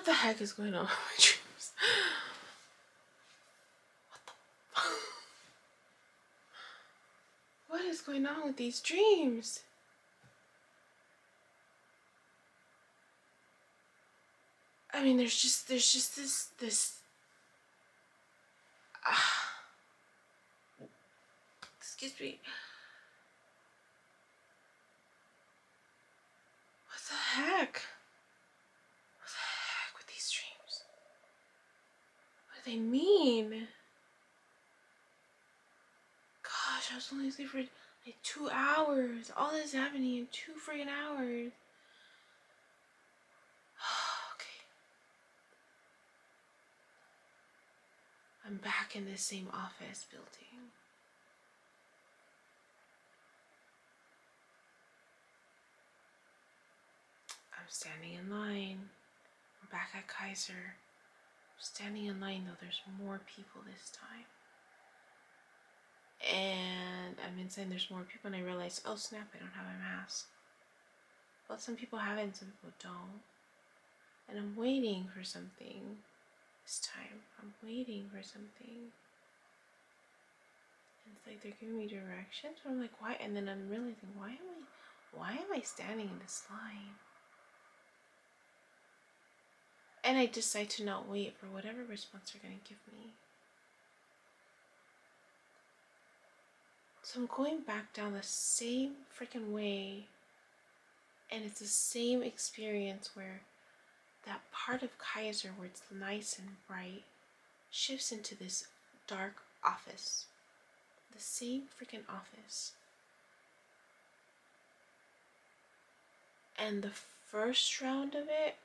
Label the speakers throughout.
Speaker 1: the heck is going on with my dreams? What the What is going on with these dreams? I mean, there's just this excuse me. What the heck? What the heck with these dreams? What do they mean? Gosh, I was only asleep for like 2 hours. All this happening in 2 freaking hours. Okay. I'm back in this same office building. I'm standing in line. I'm back at Kaiser. I'm standing in line though, there's more people this time. And I'm inside, there's more people, and I realize, oh snap, I don't have a mask. Well, some people have it and some people don't. And I'm waiting for something this time. I'm waiting for something. And it's like they're giving me directions. But I'm like, why? And then I'm realizing, why am I standing in this line? And I decide to not wait for whatever response they're gonna give me. So I'm going back down the same freaking way, and it's the same experience where that part of Kaiser where it's nice and bright shifts into this dark office. The same freaking office. And the first round of it,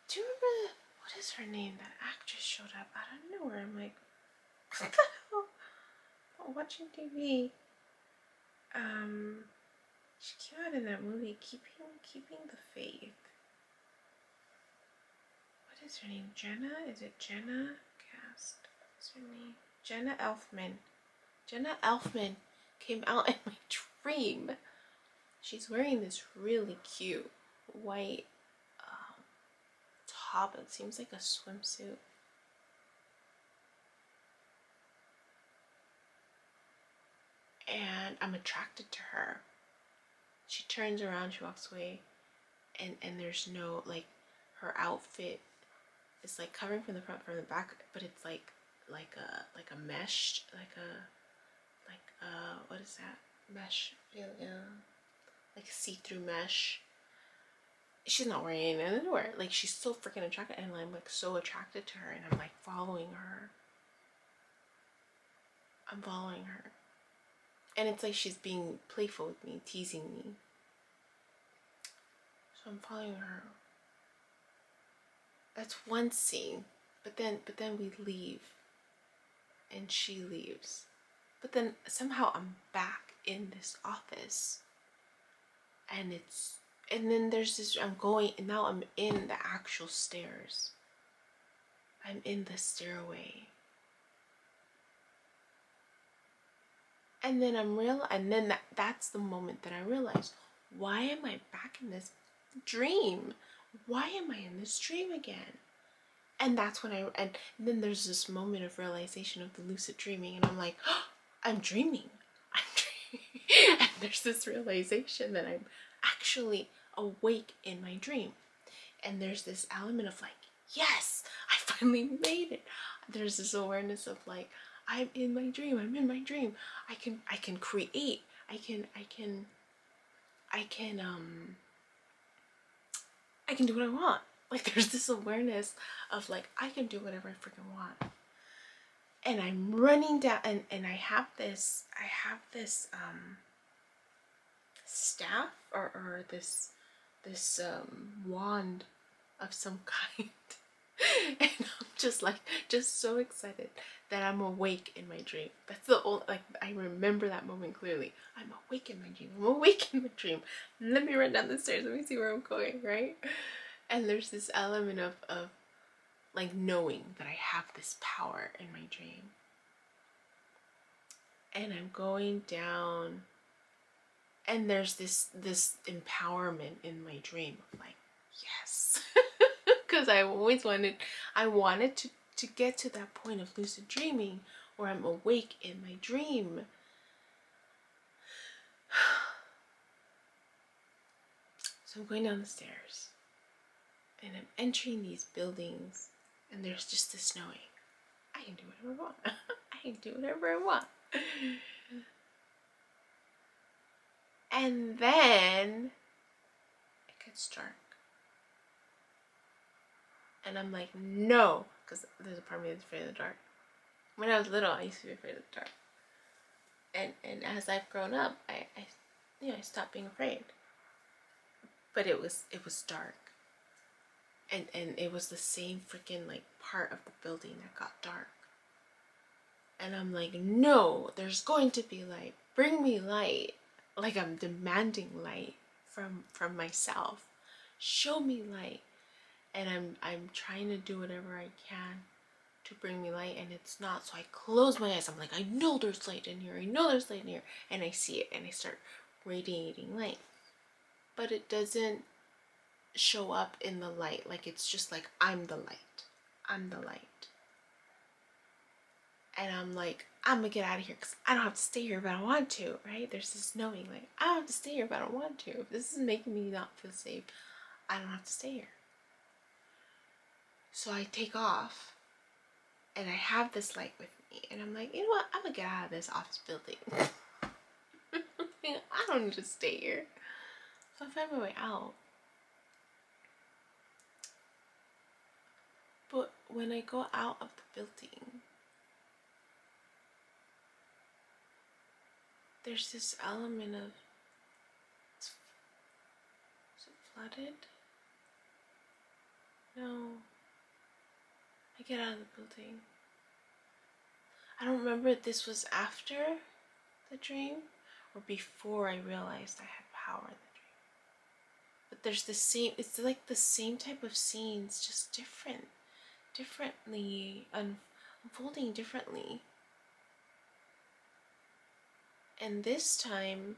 Speaker 1: do you remember, what is her name? That actress showed up out of nowhere. I'm like, what the hell? I'm watching TV. She came out in that movie, Keeping the Faith. What is her name? Jenna? Is it Jenna? Cast. What's her name? Jenna Elfman. Jenna Elfman came out in my dream. She's wearing this really cute white top. It seems like a swimsuit. And I'm attracted to her. She turns around, she walks away, and there's no, like, her outfit is like covering from the front, from the back, but it's like a mesh, what is that? Mesh, yeah, like a see-through mesh. She's not wearing any underwear. Like, she's so freaking attractive, and I'm like so attracted to her, and I'm like following her. I'm following her. And it's like she's being playful with me, teasing me. So I'm following her. That's one scene. But then we leave. And she leaves. But then somehow I'm back in this office. And then there's this, and now I'm in the actual stairs. I'm in the stairway. And then that's the moment that I realized, why am I back in this dream? Why am I in this dream again? And that's when and then there's this moment of realization of the lucid dreaming, and I'm like, oh, I'm dreaming. And there's this realization that I'm actually awake in my dream. And there's this element of like, yes, I finally made it. There's this awareness of like, I'm in my dream. I'm in my dream. I can create. I can do what I want. Like, there's this awareness of like, I can do whatever I freaking want. And I'm running down, and I have this staff or this wand of some kind. And I'm just so excited that I'm awake in my dream. That's the only, like, I remember that moment clearly. I'm awake in my dream. I'm awake in my dream. Let me run down the stairs. Let me see where I'm going, right? And there's this element of like knowing that I have this power in my dream. And I'm going down, And there's this empowerment in my dream of like, yes. Because I wanted to get to that point of lucid dreaming where I'm awake in my dream. So I'm going down the stairs and I'm entering these buildings and there's just the snowing. I can do whatever I want. I can do whatever I want. And then it gets dark. And I'm like, no, because there's a part of me that's afraid of the dark. When I was little, I used to be afraid of the dark. And as I've grown up, I stopped being afraid. But it was dark. And it was the same freaking like part of the building that got dark. And I'm like, no, there's going to be light. Bring me light. Like I'm demanding light from myself. Show me light. And I'm trying to do whatever I can to bring me light, and it's not. So I close my eyes. I'm like, I know there's light in here. I know there's light in here. And I see it, and I start radiating light. But it doesn't show up in the light. Like, it's just like, I'm the light. I'm the light. And I'm like, I'm gonna get out of here because I don't have to stay here if I don't want to, right? There's this knowing, like, I don't have to stay here if I don't want to. If this is making me not feel safe, I don't have to stay here. So I take off, and I have this light with me, and I'm like, you know what? I'm gonna get out of this office building. I don't need to stay here. So I find my way out. But when I go out of the building, there's this element of, is it flooded? No. I get out of the building. I don't remember if this was after the dream or before I realized I had power in the dream. But there's the same, it's like the same type of scenes, just differently, unfolding differently. And this time,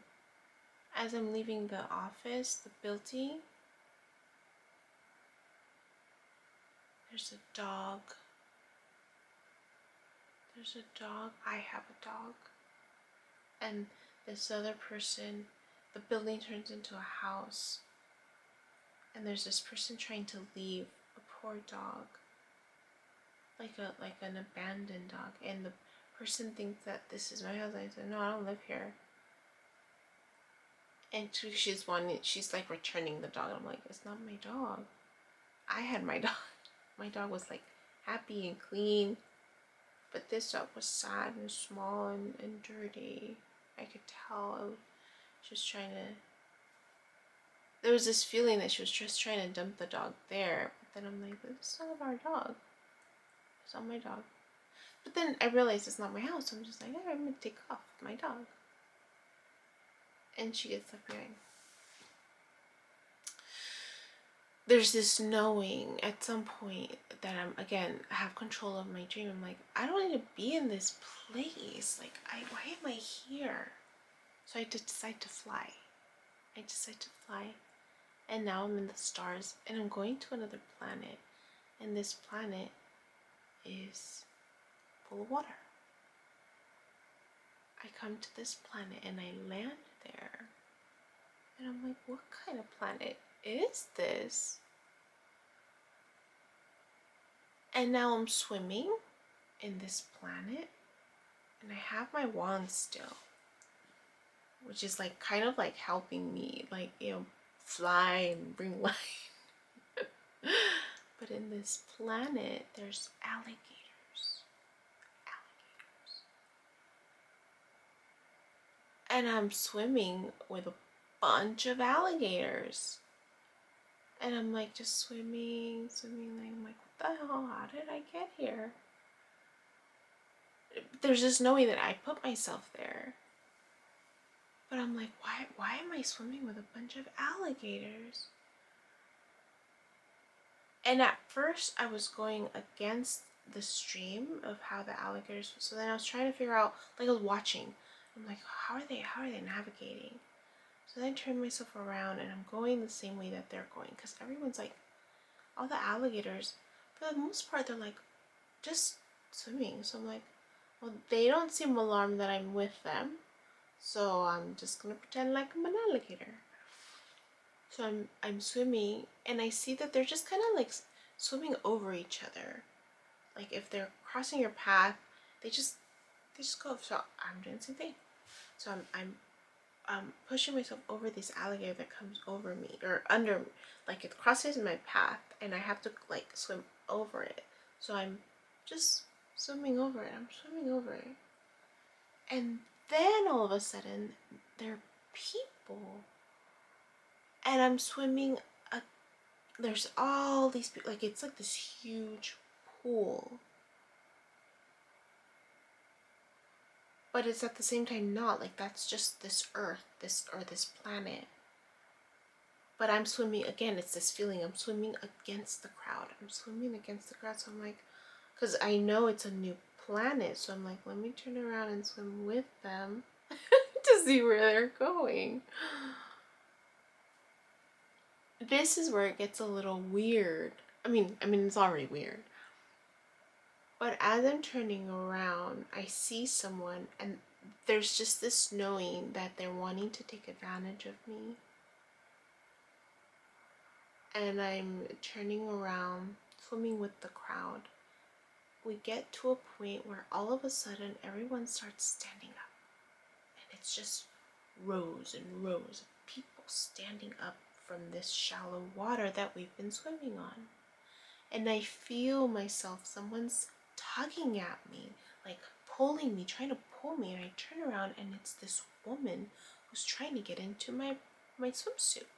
Speaker 1: as I'm leaving the office, the building, there's a dog. There's a dog. I have a dog. And this other person, the building turns into a house. And there's this person trying to leave a poor dog. Like an abandoned dog. And the person thinks that this is my house. I said, no, I don't live here. And she's like returning the dog. I'm like, it's not my dog. I had my dog. My dog was like happy and clean. But this dog was sad and small and dirty. I could tell. She was trying to... There was this feeling that she was just trying to dump the dog there. But then I'm like, it's not our dog. It's not my dog. But then I realized it's not my house. So I'm just like, I'm going to take off my dog. And she gets left behind. There's this knowing at some point that I have control of my dream. I'm like, I don't need to be in this place. Like, why am I here? So I decide to fly. And now I'm in the stars and I'm going to another planet. And this planet is full of water. I come to this planet and I land there. And I'm like, what kind of planet is this? And now I'm swimming in this planet and I have my wand still, which is like kind of like helping me, like, you know, fly and bring light. But in this planet there's alligators. And I'm swimming with a bunch of alligators. And I'm like just swimming, like, I'm like, what the hell? How did I get here? There's just knowing that I put myself there. But I'm like, why am I swimming with a bunch of alligators? And at first I was going against the stream of how the alligators, so then I was trying to figure out, like, I was watching. I'm like, how are they navigating? So then I turn myself around and I'm going the same way that they're going, because everyone's like, all the alligators, for the most part, they're like just swimming. So I'm like, well, they don't seem alarmed that I'm with them, so I'm just gonna pretend like I'm an alligator. So I'm swimming, and I see that they're just kind of like swimming over each other. Like if they're crossing your path, they just go. So I'm doing the same thing. So I'm pushing myself over this alligator that comes over me or under me. Like it crosses my path, and I have to like swim over it. So I'm just swimming over it. I'm swimming over it, and then all of a sudden, there are people, and I'm swimming. There's all these people. Like it's like this huge pool, but it's at the same time not. Like that's just this earth, this planet. But I'm swimming again. It's this feeling. I'm swimming against the crowd. I'm swimming against the crowd. So I'm like, because I know it's a new planet. So I'm like, let me turn around and swim with them to see where they're going. This is where it gets a little weird. I mean, it's already weird. But as I'm turning around, I see someone, and there's just this knowing that they're wanting to take advantage of me. And I'm turning around, swimming with the crowd. We get to a point where all of a sudden everyone starts standing up. And it's just rows and rows of people standing up from this shallow water that we've been swimming on. And I feel myself, someone's tugging at me, like pulling me, trying to pull me. And I turn around, and it's this woman who's trying to get into my swimsuit.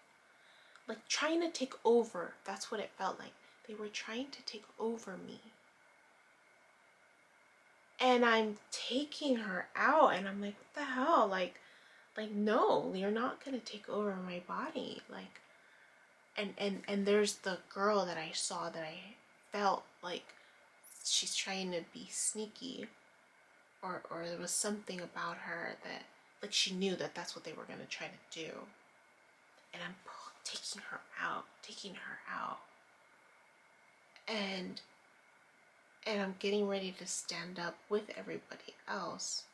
Speaker 1: Like trying to take over. That's what it felt like. They were trying to take over me. And I'm taking her out, and I'm like, what the hell? Like no, you're not gonna take over my body. Like, and there's the girl that I saw that I felt like she's trying to be sneaky, or there was something about her that like she knew that that's what they were gonna try to do. And I'm taking her out, and I'm getting ready to stand up with everybody else,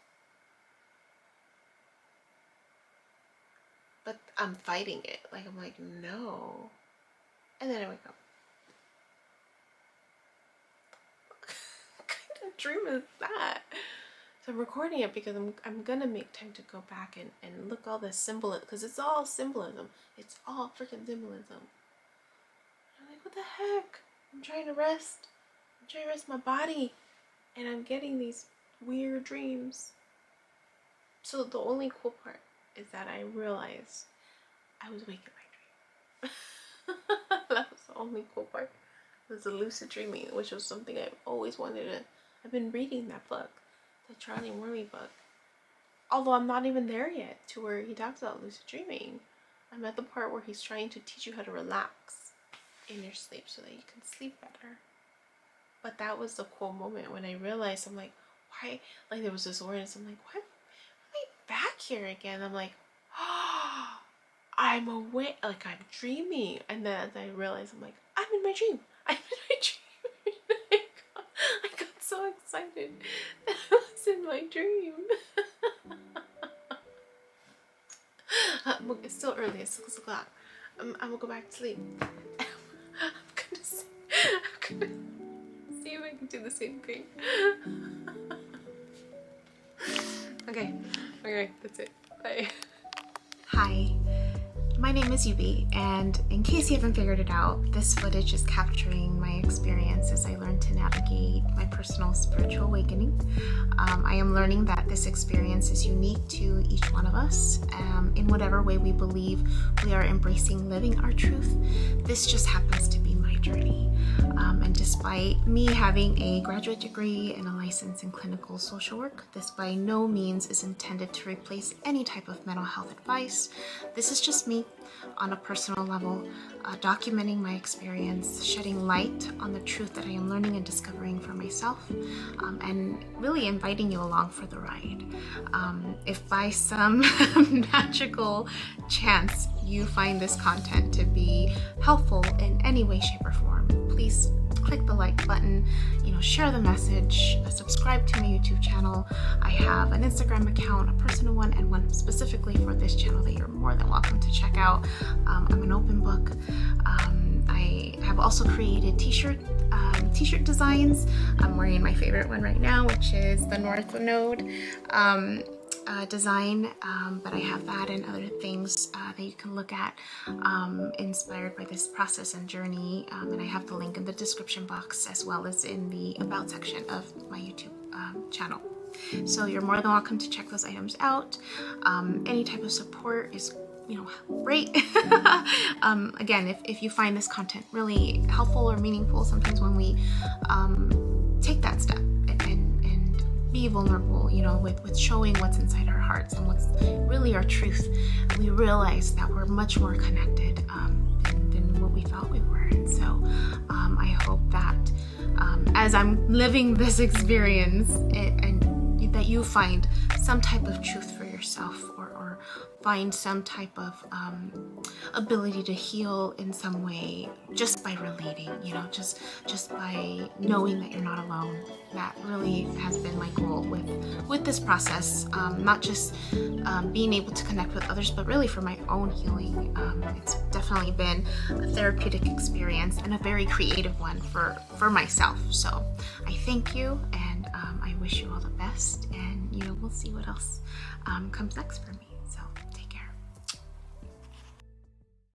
Speaker 1: but I'm fighting it. Like I'm like, no. And then I wake up. What kind of dream is that? So I'm recording it because I'm gonna make time to go back and look all this symbolism, because it's all symbolism. It's all freaking symbolism. I'm like, what the heck? I'm trying to rest my body, and I'm getting these weird dreams. So the only cool part is that I realized I was awake in my dream. That was the only cool part. It was the lucid dreaming, which was something I've always wanted to. I've been reading that book, the Charlie Morley book, although I'm not even there yet to where he talks about lucid dreaming. I'm at the part where he's trying to teach you how to relax in your sleep so that you can sleep better. But that was the cool moment when I realized, I'm like, why? Like there was this awareness. I'm like, why am I back here again? I'm like, oh, I'm awake. Like I'm dreaming. And then as I realized, I'm like, I'm in my dream. I'm in my dream. I got so excited that I was in my dream. It's still early. It's 6 o'clock. I'm gonna go back to sleep. I'm gonna see if I can do the same thing. Okay, that's it. Bye. Hi, my name is Yubi, and in case you haven't figured it out, this footage is capturing my experience as I learn to navigate my personal spiritual awakening. I am learning that this experience is unique to each one of us. In whatever way we believe we are embracing living our truth, this just happens to be my journey.
Speaker 2: And despite me having a graduate degree and a license in clinical social work, this by no means is intended to replace any type of mental health advice. This is just me on a personal level, documenting my experience, shedding light on the truth that I am learning and discovering for myself, and really inviting you along for the ride. If by some magical chance you find this content to be helpful in any way, shape, or form, please click the like button, share the message, subscribe to my YouTube channel. I have an Instagram account, a personal one, and one specifically for this channel that you're more than welcome to check out. I'm an open book. I have also created t-shirt designs. I'm wearing my favorite one right now, which is the North Node design, but I have that and other things that you can look at inspired by this process and journey, and I have the link in the description box as well as in the about section of my YouTube channel. So you're more than welcome to check those items out. Any type of support is great. Again, if you find this content really helpful or meaningful, sometimes when we take that step and be vulnerable, with showing what's inside our hearts and what's really our truth, we realize that we're much more connected than what we thought we were. And so I hope that as I'm living this experience, and that you find some type of truth for yourself, or find some type of ability to heal in some way just by relating, just by knowing that you're not alone. That really has been my goal with this process, not just being able to connect with others, but really for my own healing. It's definitely been a therapeutic experience and a very creative one for myself. So I thank you, and I wish you all the best, and we'll see what else comes next for me.